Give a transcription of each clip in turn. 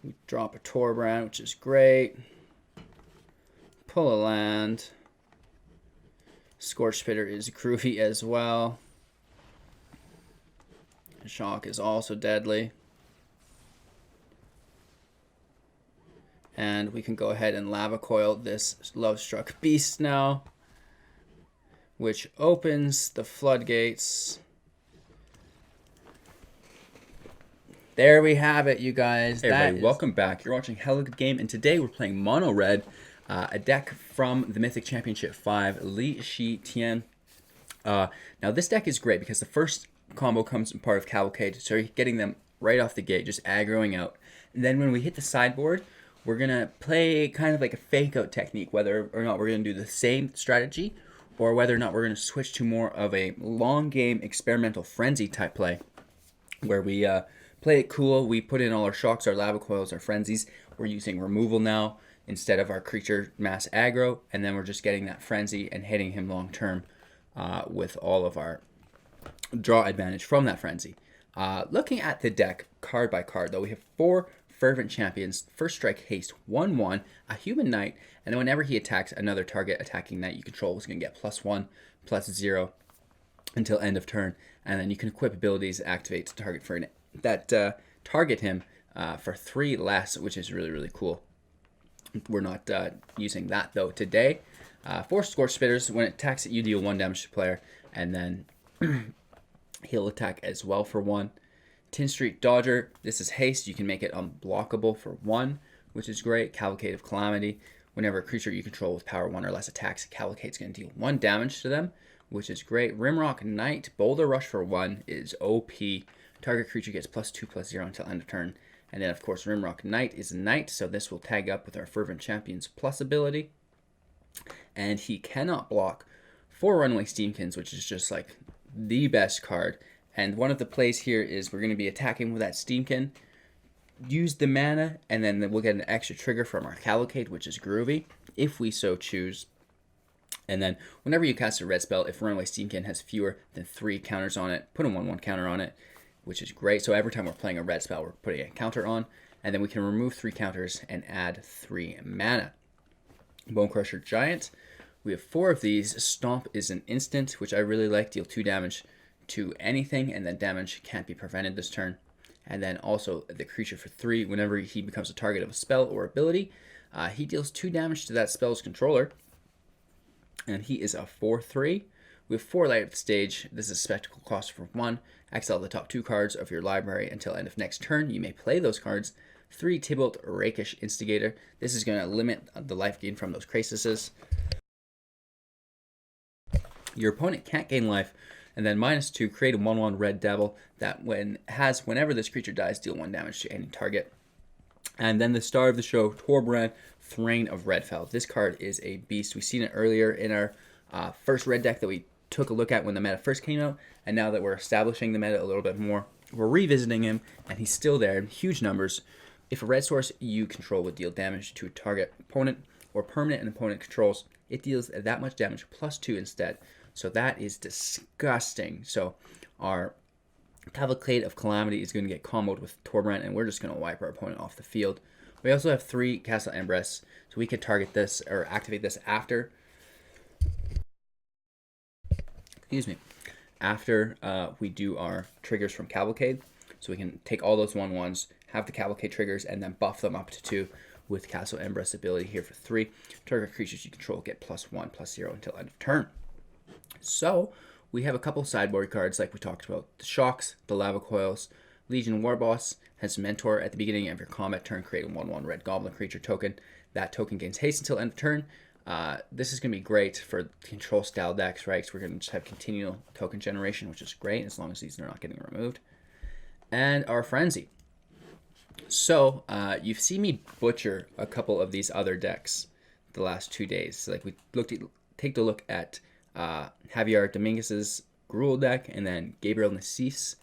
We drop a Torbran, which is great. Pull a land. Scorch Spitter is groovy as well. Shock is also deadly. And we can go ahead and Lava Coil this Love-Struck Beast now, which opens the floodgates. There we have it, you guys. Hey everybody, welcome back. You're watching Hella Good Game, and today we're playing Mono Red, a deck from the Mythic Championship V, Lee Shi Tian. Now this deck is great because the first combo comes in part of Cavalcade, so you're getting them right off the gate, just aggroing out. And then when we hit the sideboard, we're going to play kind of like a fake out technique, whether or not we're going to do the same strategy, or whether or not we're going to switch to more of a long game experimental frenzy type play, where we play it cool. We put in all our shocks, our lava coils, our frenzies. We're using removal now instead of our creature mass aggro, and then we're just getting that frenzy and hitting him long term with all of our draw advantage from that frenzy. Looking at the deck card by card, though, we have 4 Fervent Champions, First Strike Haste, 1/1, a Human Knight, and then whenever he attacks another target attacking knight you control is going to get +1/+0 until end of turn, and then you can equip abilities activate to target for that target him for 3 less, which is really cool. We're not using that though today. 4 Scorch Spitters. When it attacks it, you deal 1 damage to player, and then he'll attack as well for 1. Tin Street Dodger. This is haste. You can make it unblockable for 1, which is great. Cavalcade of Calamity. Whenever a creature you control with power 1 or less attacks, Cavalcade's going to deal 1 damage to them, which is great. Rimrock Knight. Boulder Rush for 1 is OP. Target creature gets +2/+0 until end of turn. And then, of course, Rimrock Knight is a knight, so this will tag up with our Fervent Champions Plus ability. And he cannot block 4 Runaway Steamkins, which is just like the best card. And one of the plays here is we're going to be attacking with that Steamkin, use the mana, and then we'll get an extra trigger from our Cavalcade, which is groovy, if we so choose. And then whenever you cast a red spell, if Runaway Steamkin has fewer than 3 counters on it, put a 1/1 counter on it, which is great. So every time we're playing a red spell, we're putting a counter on, and then we can remove 3 counters and add 3 mana. Bonecrusher Giant. We have 4 of these. Stomp is an instant, which I really like. Deal 2 damage to anything, and then damage can't be prevented this turn. And then also the creature for 3. Whenever he becomes a target of a spell or ability, he deals 2 damage to that spell's controller. And he is a 4/3. We have 4 Light Up the Stage. This is Spectacle cost for 1. Exile the top 2 cards of your library until end of next turn. You may play those cards. 3 Tybalt Rakish Instigator. This is going to limit the life gain from those Crasises. Your opponent can't gain life. And then -2, create a 1/1 Red Devil that whenever this creature dies, deal 1 damage to any target. And then the star of the show, Torbran, Thrane of Red Fell. This card is a beast. We've seen it earlier in our first red deck that we took a look at when the meta first came out, and now that we're establishing the meta a little bit more, we're revisiting him, and he's still there in huge numbers. If a red source you control would deal damage to a target opponent or permanent an opponent controls, it deals that much damage +2 instead. So that is disgusting. So our Cavalcade of Calamity is going to get comboed with Torbran, and we're just going to wipe our opponent off the field. We also have 3 Castle Empress, so we could target this or activate this after. Excuse me. After we do our triggers from Cavalcade. So we can take all those 1/1s, have the Cavalcade triggers, and then buff them up to 2 with Castle Empress ability here for 3. Target creatures you control get +1/+0 until end of turn. So we have a couple sideboard cards like we talked about. The Shocks, the Lava Coils. Legion Warboss has Mentor. At the beginning of your combat turn, create a 1/1 red goblin creature token. That token gains haste until end of turn. This is going to be great for control style decks, right? So we're going to just have continual token generation, which is great as long as these are not getting removed. And our Frenzy. So you've seen me butcher a couple of these other decks the last 2 days. Like we take a look at Javier Dominguez's Gruul deck, and then Gabriel Nassif's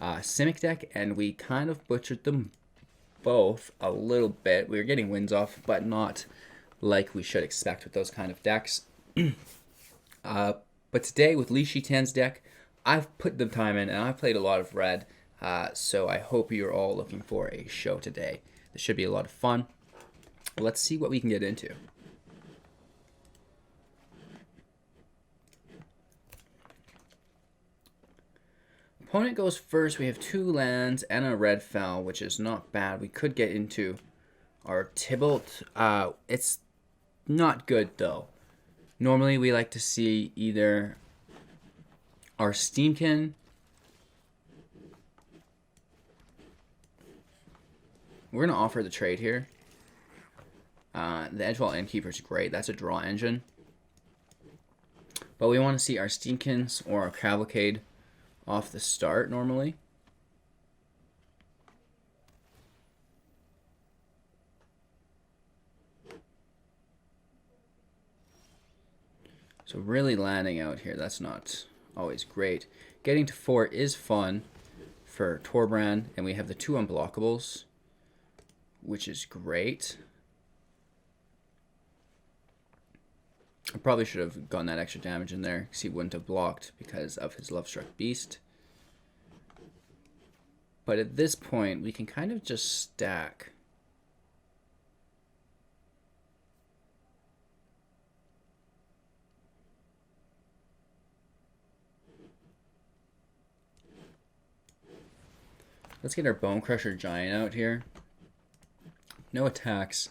Simic deck, and we kind of butchered them both a little bit. We were getting wins off, but not like we should expect with those kind of decks. But today with Lee Shi Tian's deck, I've put the time in, and I've played a lot of red, so I hope you're all looking for a show today This should be a lot of fun. Let's see what we can get into. Opponent goes first. We have 2 lands and a Red Fell, which is not bad. We could get into our Tibalt. It's not good, though. Normally, we like to see either our Steamkin. We're going to offer the trade here. The Edgewall Innkeeper is great. That's a draw engine. But we want to see our Steamkins or our Cavalcade off the start normally. So really landing out here, that's not always great. Getting to 4 is fun for Torbran, and we have the 2 unblockables, which is great. I probably should have gotten that extra damage in there because he wouldn't have blocked because of his Lovestruck Beast. But at this point, we can kind of just stack. Let's get our Bone Crusher Giant out here. No attacks.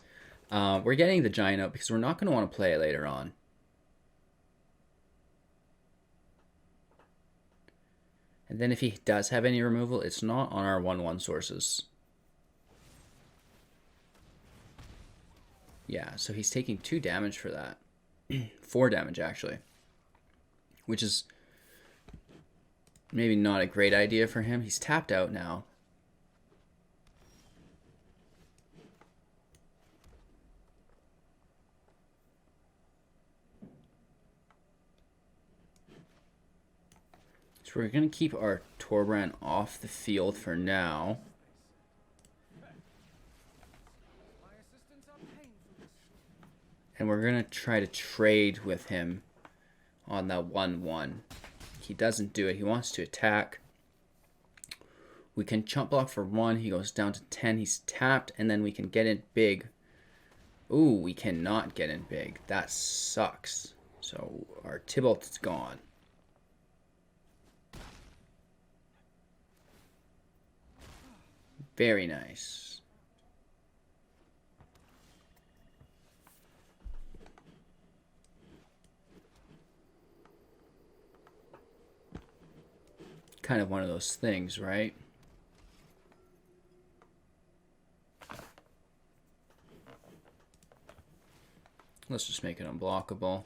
We're getting the Giant out because we're not going to want to play it later on. And then if he does have any removal, it's not on our 1/1 sources. Yeah, so he's taking 2 damage for that. 4 damage, actually. Which is maybe not a great idea for him. He's tapped out now. So we're going to keep our Torbran off the field for now. And we're going to try to trade with him on that 1/1. He doesn't do it. He wants to attack. We can chump block for 1. He goes down to 10. He's tapped, and then we can get in big. Ooh, we cannot get in big. That sucks. So our Tibalt is gone. Very nice. Kind of one of those things, right? Let's just make it unblockable.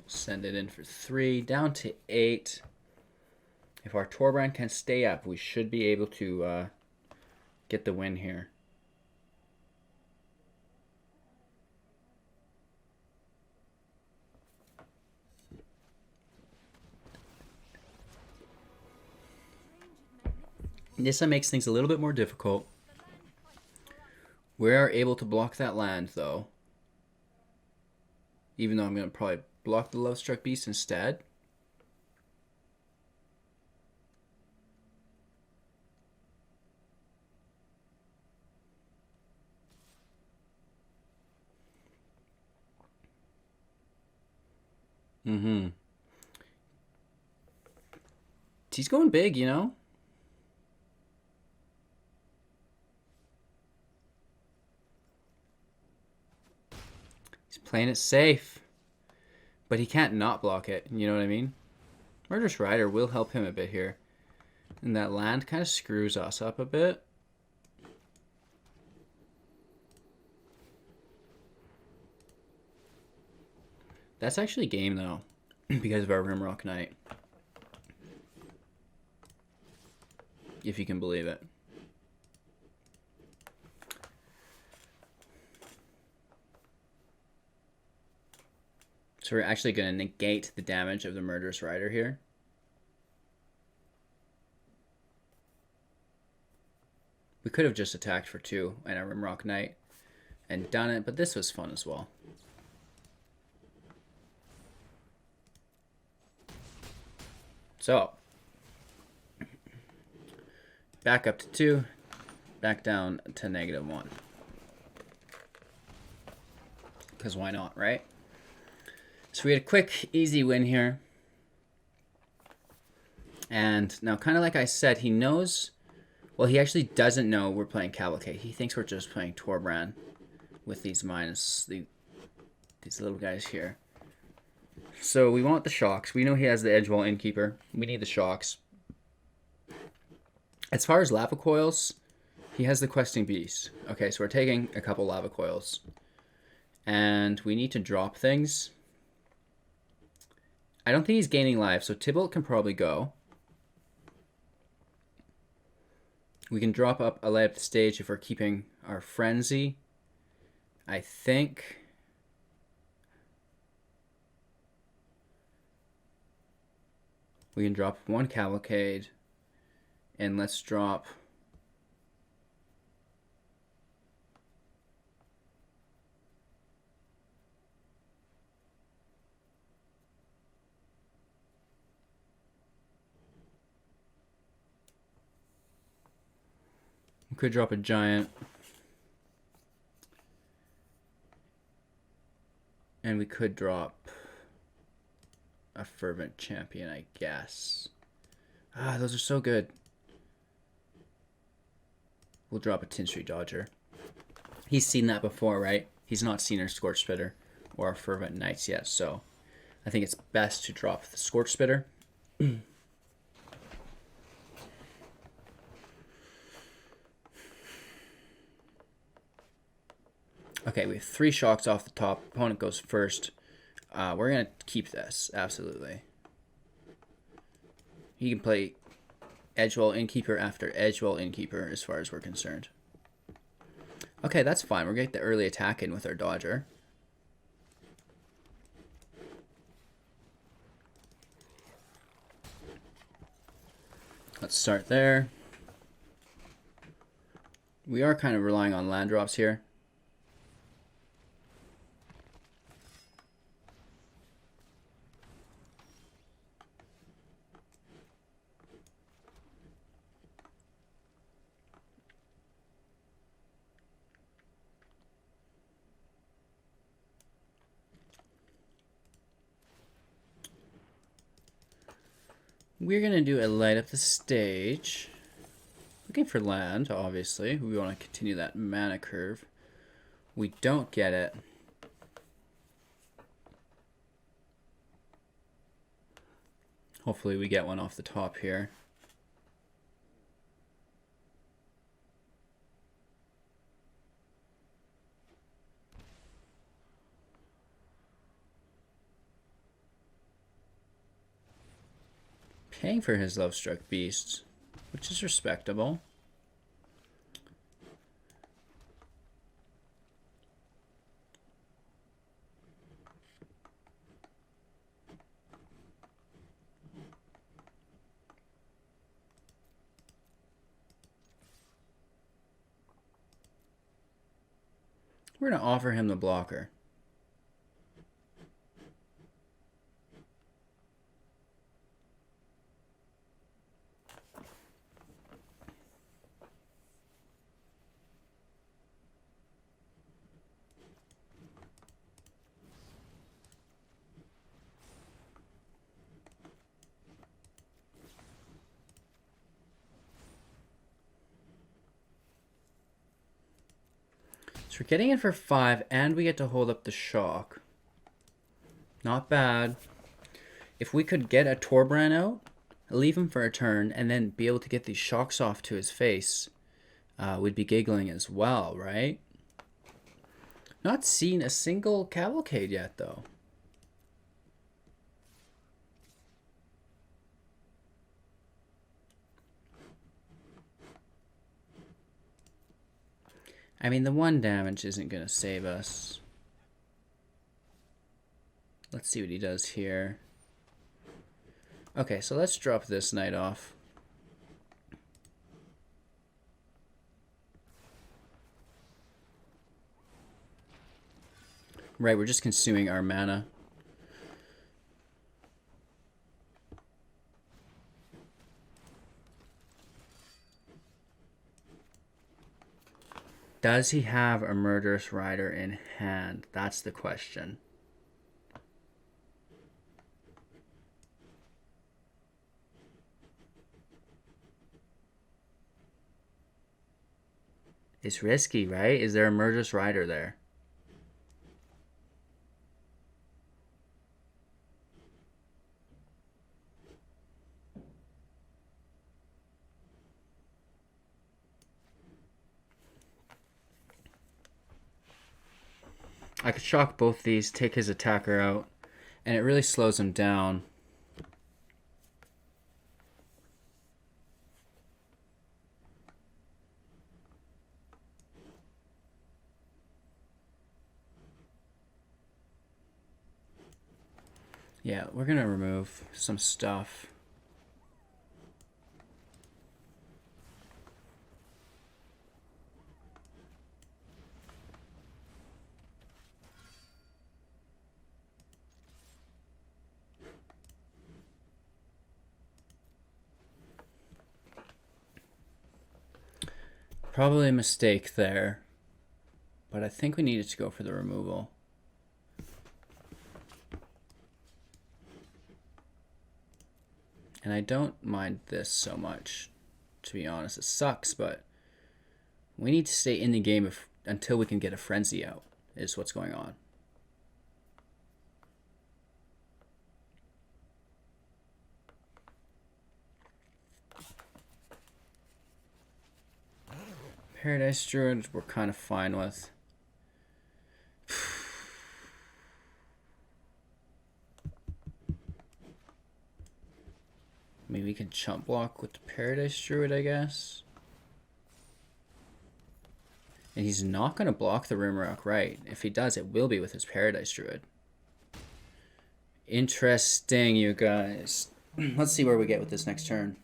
Send it in for 3, down to 8. If our Torbran can stay up, we should be able to get the win here. This makes things a little bit more difficult. We are able to block that land, though. Even though I'm going to probably block the Lovestruck Beast instead. He's going big, you know? He's playing it safe. But he can't not block it, you know what I mean? Murderous Rider will help him a bit here. And that land kind of screws us up a bit. That's actually game, though, because of our Rimrock Knight. If you can believe it. So we're actually going to negate the damage of the Murderous Rider here. We could have just attacked for 2 and a Rimrock Knight and done it, but this was fun as well. So, back up to 2, back down to -1. Because why not, right? So we had a quick, easy win here. And now, kind of like I said, he knows... Well, he actually doesn't know we're playing Cavalcade. He thinks we're just playing Torbran with these these little guys here. So we want the shocks. We know he has the Edgewall Innkeeper. We need the shocks. As far as lava coils, he has the Questing Beast. Okay, so we're taking a couple lava coils. And we need to drop things. I don't think he's gaining life, so Tybalt can probably go. We can drop up a light up the stage if we're keeping our Frenzy. I think... we can drop 1 Cavalcade. And let's drop... we could drop a Giant. And we could drop a Fervent Champion, I guess. Ah, those are so good. We'll drop a Tin Street Dodger. He's seen that before, right? He's not seen our Scorch Spitter or our Fervent Knights yet, so I think it's best to drop the Scorch Spitter. Okay, we have 3 shocks off the top. Opponent goes first. We're going to keep this, absolutely. He can play Edgewall Innkeeper after Edgewall Innkeeper as far as we're concerned. Okay, that's fine. We're going to get the early attack in with our Dodger. Let's start there. We are kind of relying on land drops here. We're going to do a light up the stage. Looking for land, obviously. We want to continue that mana curve. We don't get it. Hopefully we get one off the top here. Paying for his Lovestruck Beast, which is respectable. We're going to offer him the blocker. So we're getting in for 5, and we get to hold up the shock. Not bad. If we could get a Torbran out, leave him for a turn, and then be able to get these shocks off to his face, we'd be giggling as well, right? Not seen a single Cavalcade yet, though. I mean, the 1 damage isn't going to save us. Let's see what he does here. Okay, so let's drop this knight off. Right, we're just consuming our mana. Does he have a Murderous Rider in hand? That's the question. It's risky, right? Is there a Murderous Rider there? I could shock both these, take his attacker out, and it really slows him down. Yeah, we're gonna remove some stuff. Probably a mistake there, but I think we needed to go for the removal. And I don't mind this so much, to be honest. It sucks, but we need to stay in the game until we can get a frenzy out, is what's going on. Paradise Druid we're kind of fine with. Maybe we can chump block with the Paradise Druid, I guess. And he's not going to block the Rimrock, right? If he does, it will be with his Paradise Druid. Interesting, you guys. Let's see where we get with this next turn.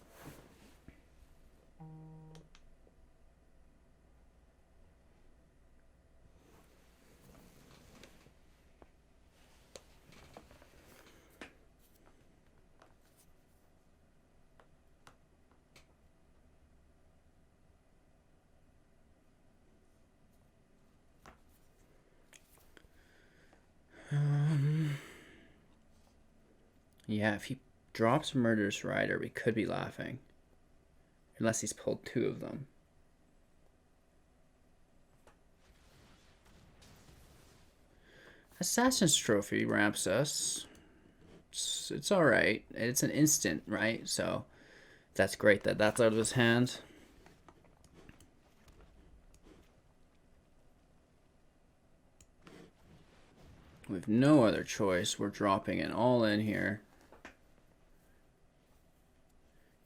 Yeah, if he drops Murderous Rider, we could be laughing. Unless he's pulled two of them. Assassin's Trophy ramps us. It's alright. It's an instant, right? So that's great that that's out of his hand. We have no other choice. We're dropping it all in here.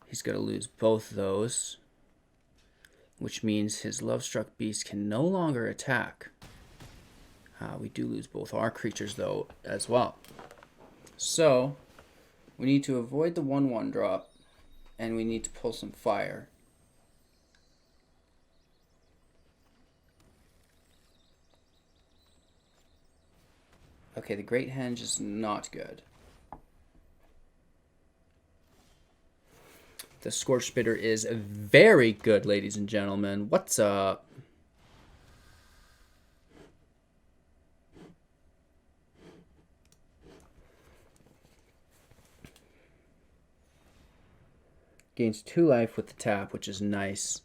He's going to lose both those, which means his Love-Struck Beast can no longer attack. We do lose both our creatures, though, as well. So, we need to avoid the 1/1 drop, and we need to pull some fire. Okay, the Great Henge is not good. The Scorched Bitter is very good, ladies and gentlemen. What's up? Gains 2 life with the tap, which is nice.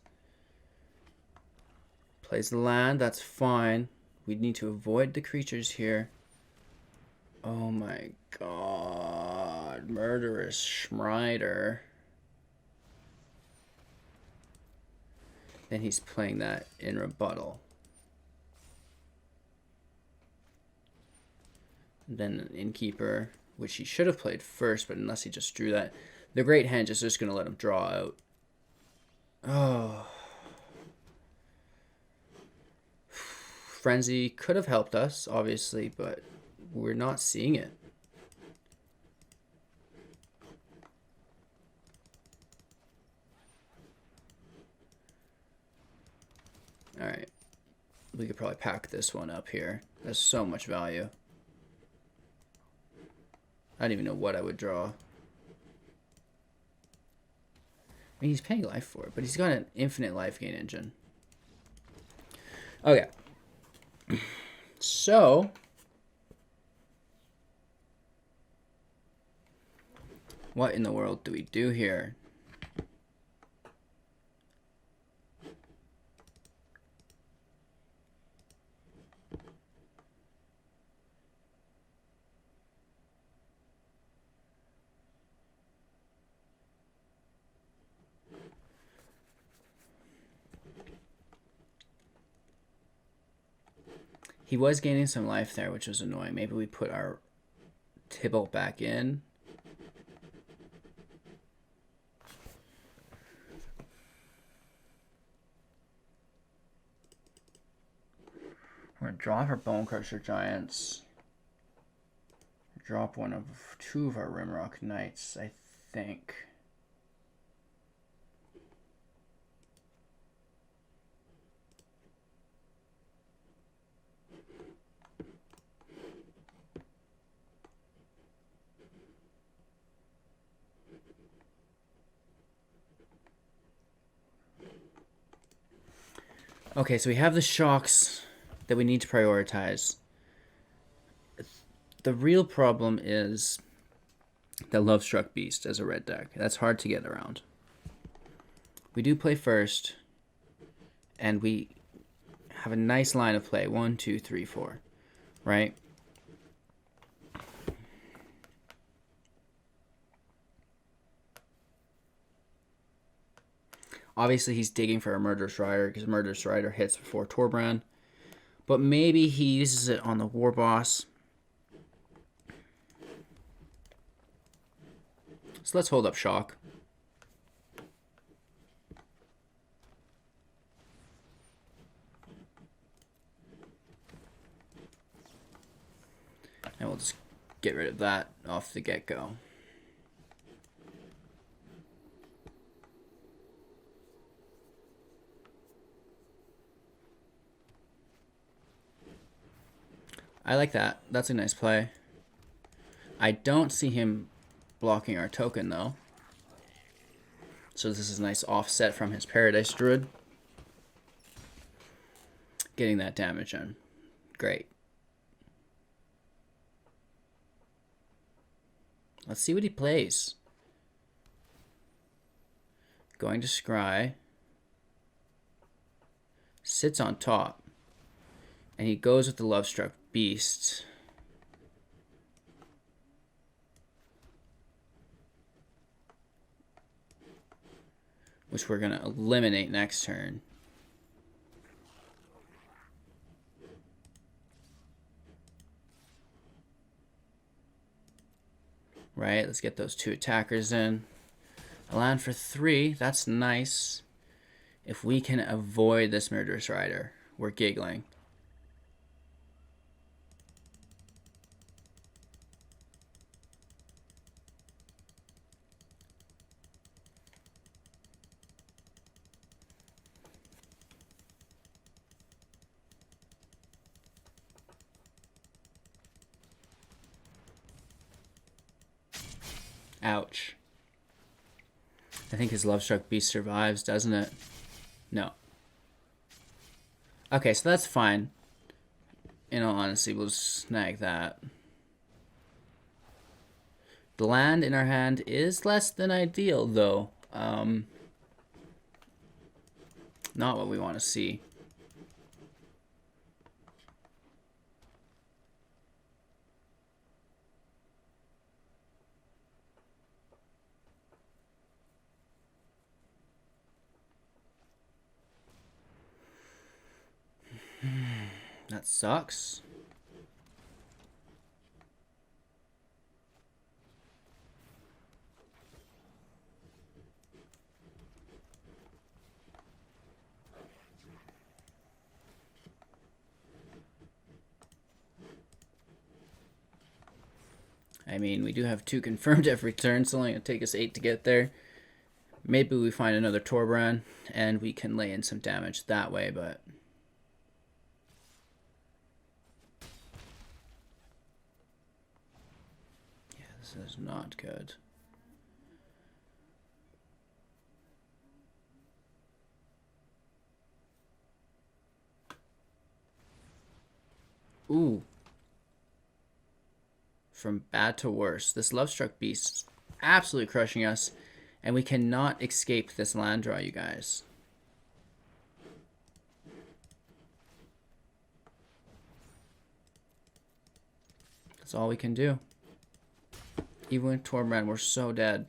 Plays the land, that's fine. We need to avoid the creatures here. Oh my god. Murderous Schmider. Then he's playing that in rebuttal. Then an Innkeeper, which he should have played first, but unless he just drew that. The Great Henge is just going to let him draw out. Oh. Frenzy could have helped us, obviously, but we're not seeing it. Alright. We could probably pack this one up here. There's so much value. I don't even know what I would draw. I mean, he's paying life for it, but he's got an infinite life gain engine. Okay. So, what in the world do we do here? He was gaining some life there, which was annoying. Maybe we put our Tibalt back in. We're going to draw our Bone Crusher Giants. Drop one of 2 of our Rimrock Knights, I think. Okay, so we have the shocks that we need to prioritize. The real problem is the Lovestruck Beast as a red deck. That's hard to get around. We do play first, and we have a nice line of play. 1, 2, 3, 4, right? Obviously, he's digging for a Murderous Rider because Murderous Rider hits before Torbran. But maybe he uses it on the War Boss. So let's hold up Shock. And we'll just get rid of that off the get-go. I like that. That's a nice play. I don't see him blocking our token, though. So this is a nice offset from his Paradise Druid. Getting that damage in. Great. Let's see what he plays. Going to Scry. Sits on top. And he goes with the Lovestruck Beast. Which we're going to eliminate next turn. Right, let's get those 2 attackers in. A land for 3, that's nice. If we can avoid this Murderous Rider, we're giggling. Ouch. I think his Lovestruck Beast survives, doesn't it? No. Okay, so that's fine. In all honesty, we'll just snag that. The land in our hand is less than ideal, though. Not what we want to see. That sucks. I mean, we do have 2 confirmed every turn. It's only going to take us 8 to get there. Maybe we find another Torbran, and we can lay in some damage that way, but... yeah, this is not good. Ooh. From bad to worse. This Lovestruck Beast is absolutely crushing us. And we cannot escape this land draw, you guys. That's all we can do. Even with Torbran, we're so dead.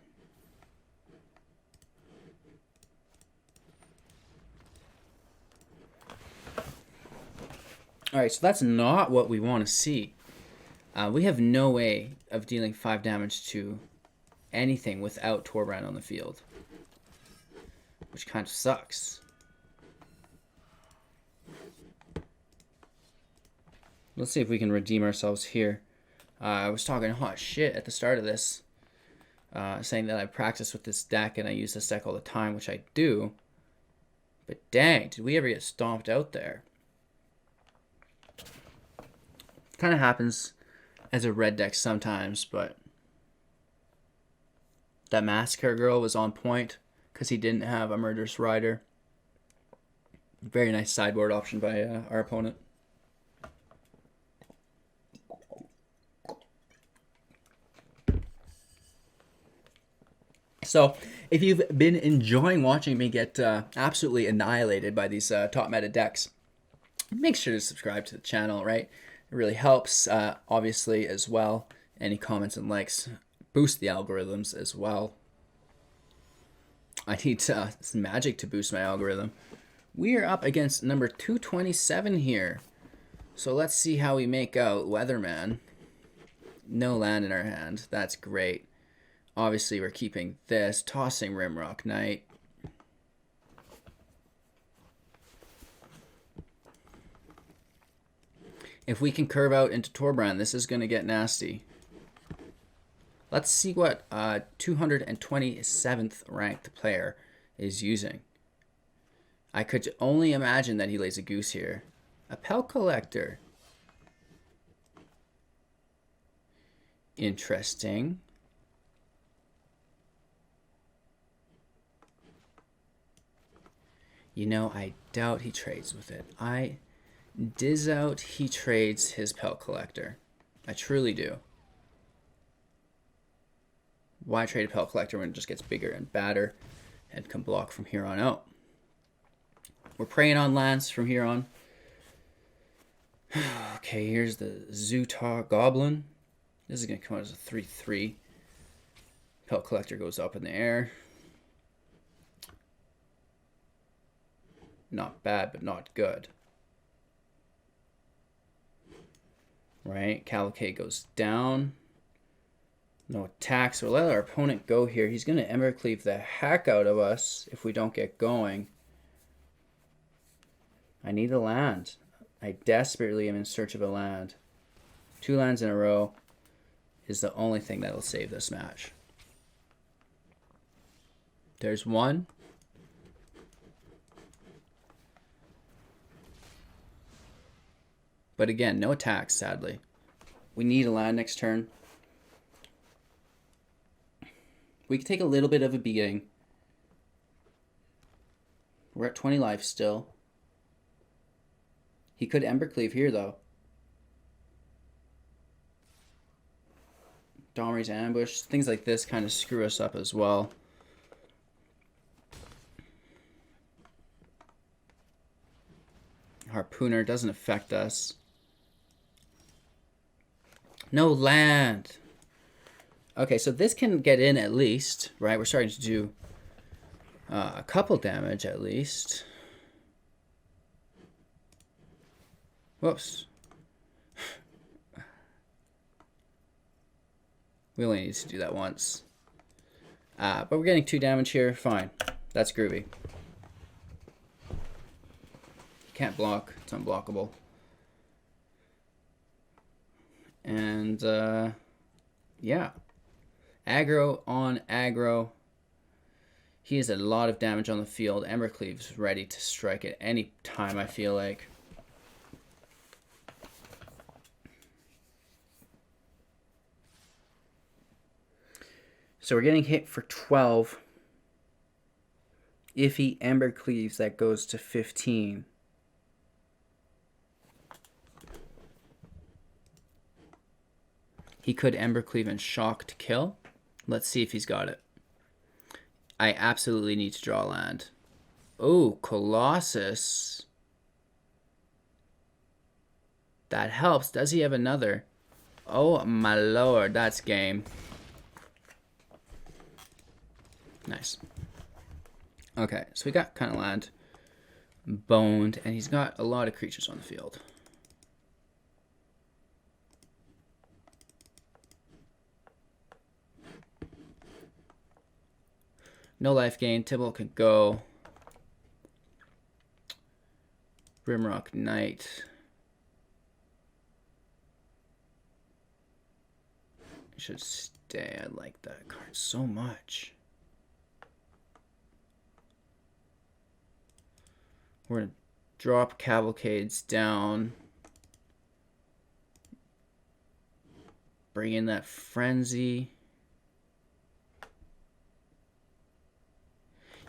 Alright, so that's not what we want to see. We have no way of dealing 5 damage to anything without Torbran on the field. Which kind of sucks. Let's see if we can redeem ourselves here. I was talking hot shit at the start of this. Saying that I practice with this deck and I use this deck all the time, which I do. But dang, did we ever get stomped out there? Kind of happens as a red deck sometimes, but that Massacre Girl was on point because he didn't have a Murderous Rider. Very nice sideboard option by our opponent. So, if you've been enjoying watching me get absolutely annihilated by these top meta decks, make sure to subscribe to the channel, right? It really helps, obviously, as well. Any comments and likes boost the algorithms as well. I need some magic to boost my algorithm. We are up against number 227 here. So let's see how we make out Weatherman. No land in our hand. That's great. Obviously, we're keeping this. Tossing Rimrock Knight. If we can curve out into Torbran, this is going to get nasty. Let's see what 227th ranked player is using. I could only imagine that he lays a goose here. A Pel Collector. Interesting. You know, I doubt he trades with it. I doubt he trades his Pel Collector. I truly do. Why trade a Pel Collector when it just gets bigger and badder and can block from here on out? We're preying on lands from here on. Okay, here's the Zutar Goblin. This is going to come out as a 3/3. Pel Collector goes up in the air. Not bad, but not good. Right? Cavalcade goes down. No attack, so we'll let our opponent go here. He's going to Embercleave the heck out of us if we don't get going. I need a land. I desperately am in search of a land. 2 lands in a row is the only thing that'll save this match. There's one. But again, no attacks, sadly. We need a land next turn. We can take a little bit of a beating. We're at 20 life still. He could Embercleave here, though. Domri's Ambush. Things like this kind of screw us up as well. Harpooner doesn't affect us. No land. Okay, so this can get in at least, right? We're starting to do a couple damage at least. Whoops. We only need to do that once. But we're getting 2 damage here. Fine. That's groovy. Can't block. It's unblockable. And, yeah. Aggro on aggro. He has a lot of damage on the field. Embercleave's ready to strike at any time, I feel like. So we're getting hit for 12. If he Embercleaves, that goes to 15. He could Embercleave and Shock to kill. Let's see if he's got it. I absolutely need to draw land. Oh, Colossus. That helps. Does he have another? Oh, my lord. That's game. Nice. Okay, so we got kind of land. Boned, and he's got a lot of creatures on the field. No life gain. Tibble can go. Rimrock Knight. Should stay. I like that card so much. We're going to drop Cavalcades down. Bring in that Frenzy.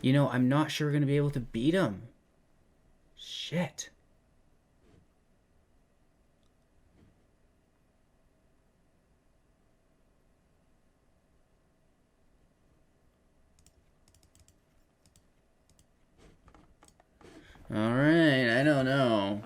You know, I'm not sure we're going to be able to beat him. Shit. All right, I don't know.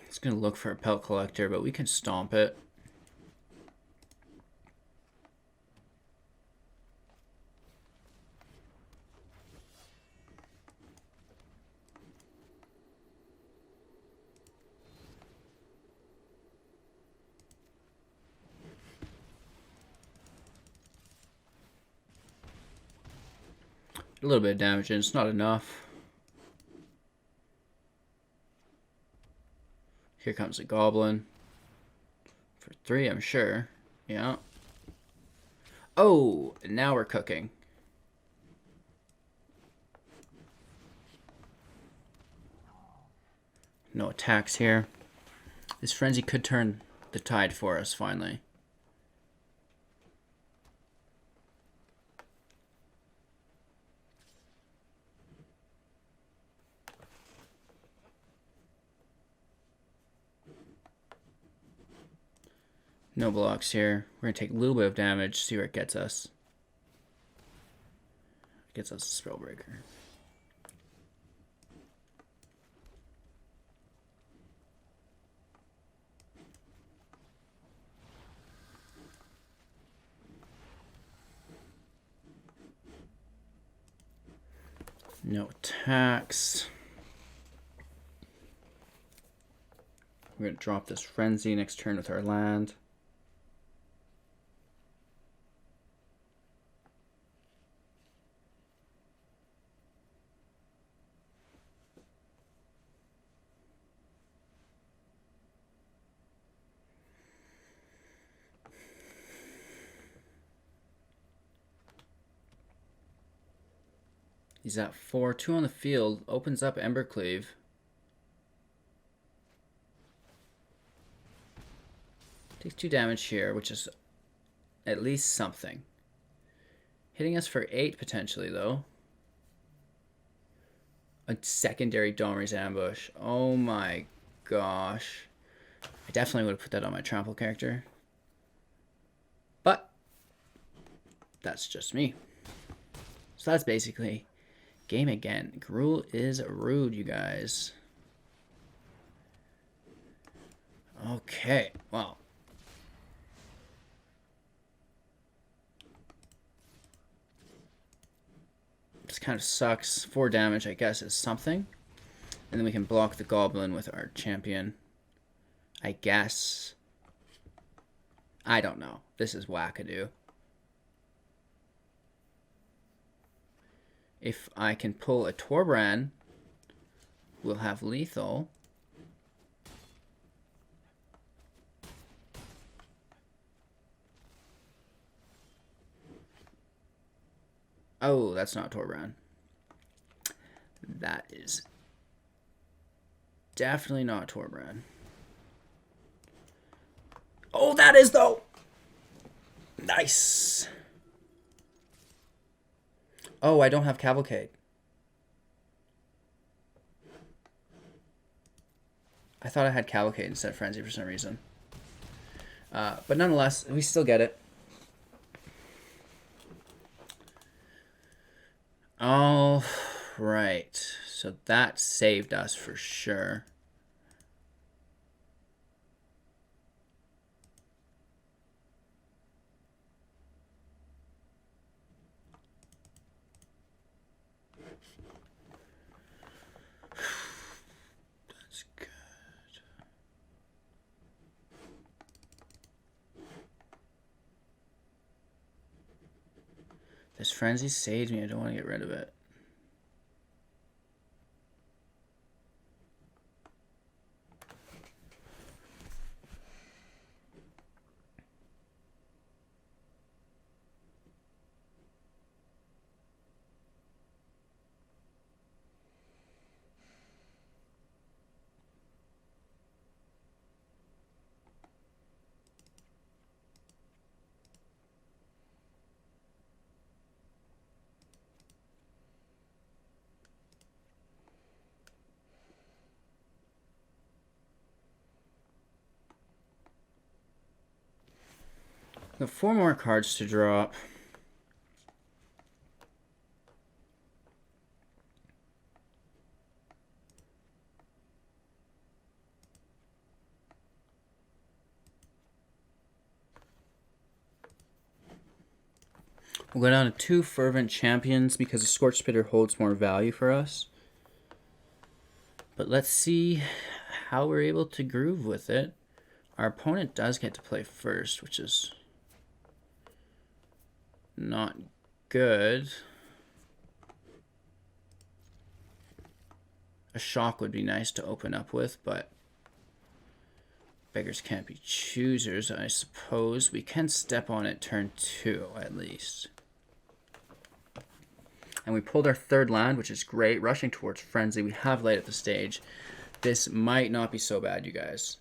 It's going to look for a Pelt Collector, but we can stomp it. A little bit of damage, and it's not enough. Here comes a Goblin. For 3, I'm sure. Yeah. Oh, now we're cooking. No attacks here. This Frenzy could turn the tide for us, finally. No blocks here. We're going to take a little bit of damage, see where it gets us. It gets us a Spellbreaker. No attacks. We're going to drop this Frenzy next turn with our land. He's at 4, 2 on the field, opens up Embercleave. Takes 2 damage here, which is at least something. Hitting us for 8 potentially, though. A secondary Domri's Ambush. Oh my gosh. I definitely would have put that on my trample character. But that's just me. So that's basically game again. Gruul is rude, you guys. Okay, well. This kind of sucks. 4 damage, I guess, is something. And then we can block the Goblin with our champion. I guess. I don't know. This is wackadoo. If I can pull a Torbran, we'll have lethal. Oh, that's not Torbran. That is definitely not Torbran. Oh, that is though. Nice. Oh, I don't have Cavalcade. I thought I had Cavalcade instead of Frenzy for some reason. But nonetheless, we still get it. All right. So that saved us for sure. That's good. This frenzy saved me. I don't want to get rid of it. Got 4 more cards to draw up. We'll go down to 2 Fervent Champions because the Scorch Spitter holds more value for us. But let's see how we're able to groove with it. Our opponent does get to play first, which is not good. A shock would be nice to open up with, but beggars can't be choosers, I suppose. We can step on it turn 2 at least. And we pulled our 3rd land, which is great. Rushing towards Frenzy. We have light at the stage. This might not be so bad, you guys.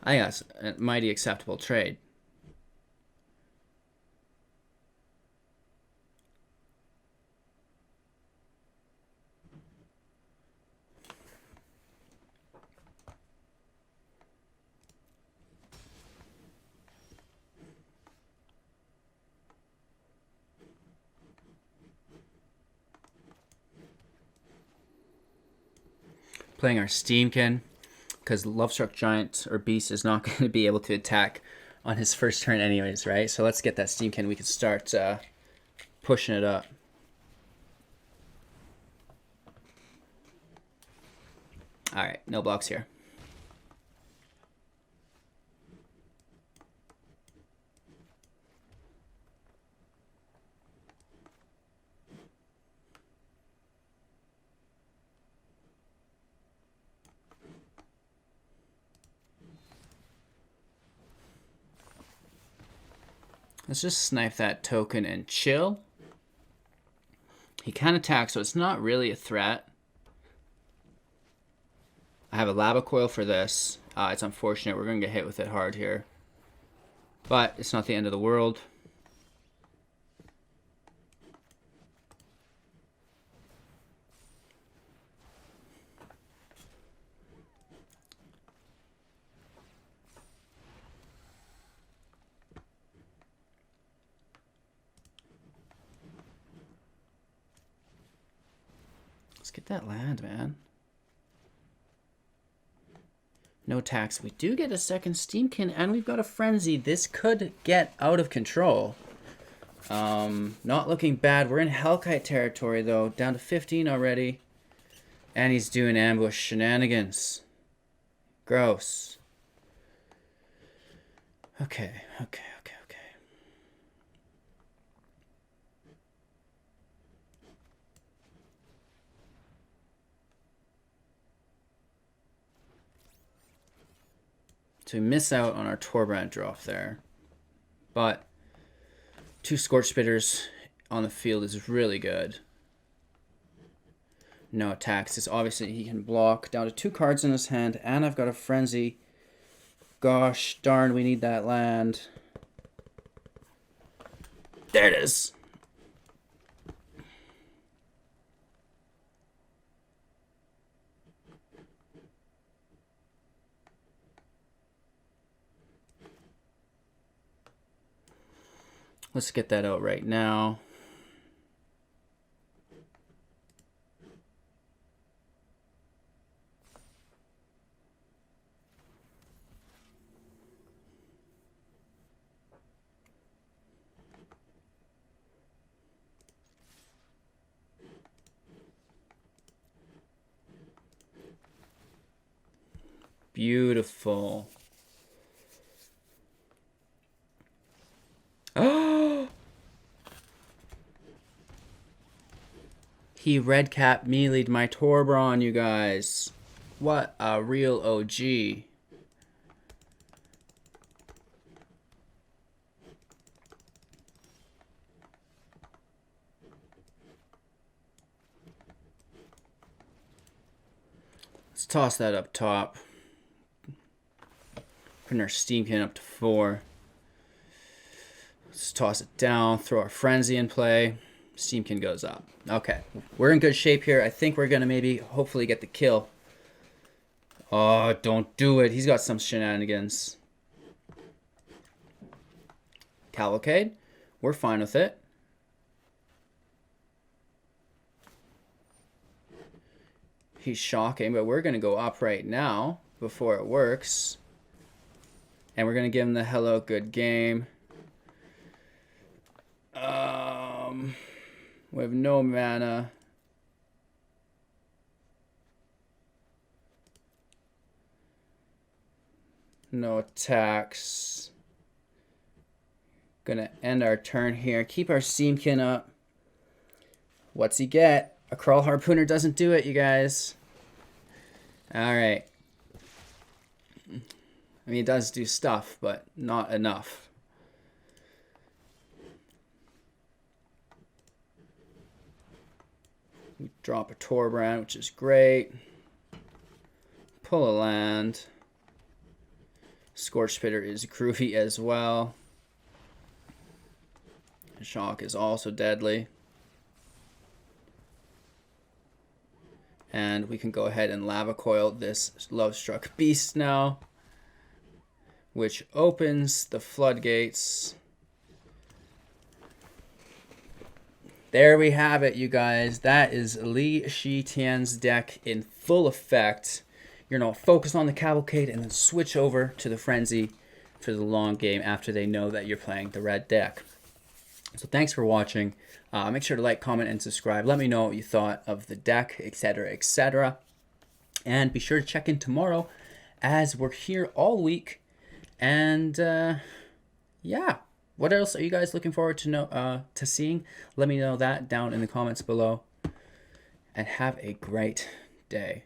I think that's a mighty acceptable trade. Playing our Steamkin, because Lovestruck Giant or Beast is not going to be able to attack on his first turn anyways, right? So let's get that Steamkin. We can start pushing it up. All right, no blocks here. Let's just snipe that token and chill. He can attack, so it's not really a threat. I have a Lava Coil for this. It's unfortunate. We're going to get hit with it hard here. But it's not the end of the world. Let's get that land, man. No tax. We do get a second Steamkin, and we've got a Frenzy. This could get out of control. Not looking bad. We're in Hellkite territory, though. Down to 15 already. And he's doing ambush shenanigans. Gross. Okay. So we miss out on our Torbran drop there. But 2 Scorch Spitters on the field is really good. No attacks. It's obviously he can block. Down to 2 cards in his hand. And I've got a Frenzy. Gosh darn, we need that land. There it is. Let's get that out right now. Beautiful. Oh! He red cap melee'd my Torbran, you guys. What a real OG. Let's toss that up top. Putting our Steamkin up to 4. Let's toss it down, throw our Frenzy in play. Steamkin goes up. Okay, we're in good shape here. I think we're going to maybe, hopefully get the kill. Oh, don't do it. He's got some shenanigans. Cavalcade, we're fine with it. He's shocking, but we're going to go up right now before it works. And we're going to give him the hello, good game. We have no mana. No attacks. Gonna end our turn here. Keep our Steamkin up. What's he get? A Crawl Harpooner doesn't do it, you guys. Alright. I mean, it does do stuff, but not enough. We drop a Torbran, which is great. Pull a land. Scorch Spitter is groovy as well. Shock is also deadly. And we can go ahead and Lava Coil this Love-Struck Beast now, which opens the floodgates. There we have it, you guys. That is Lee Shi Tian's deck in full effect. You're going to focus on the Cavalcade and then switch over to the Frenzy for the long game after they know that you're playing the red deck. So thanks for watching. Make sure to like, comment, and subscribe. Let me know what you thought of the deck, etc., etc. And be sure to check in tomorrow as we're here all week. And yeah, what else are you guys looking forward to seeing? Let me know that down in the comments below. And have a great day.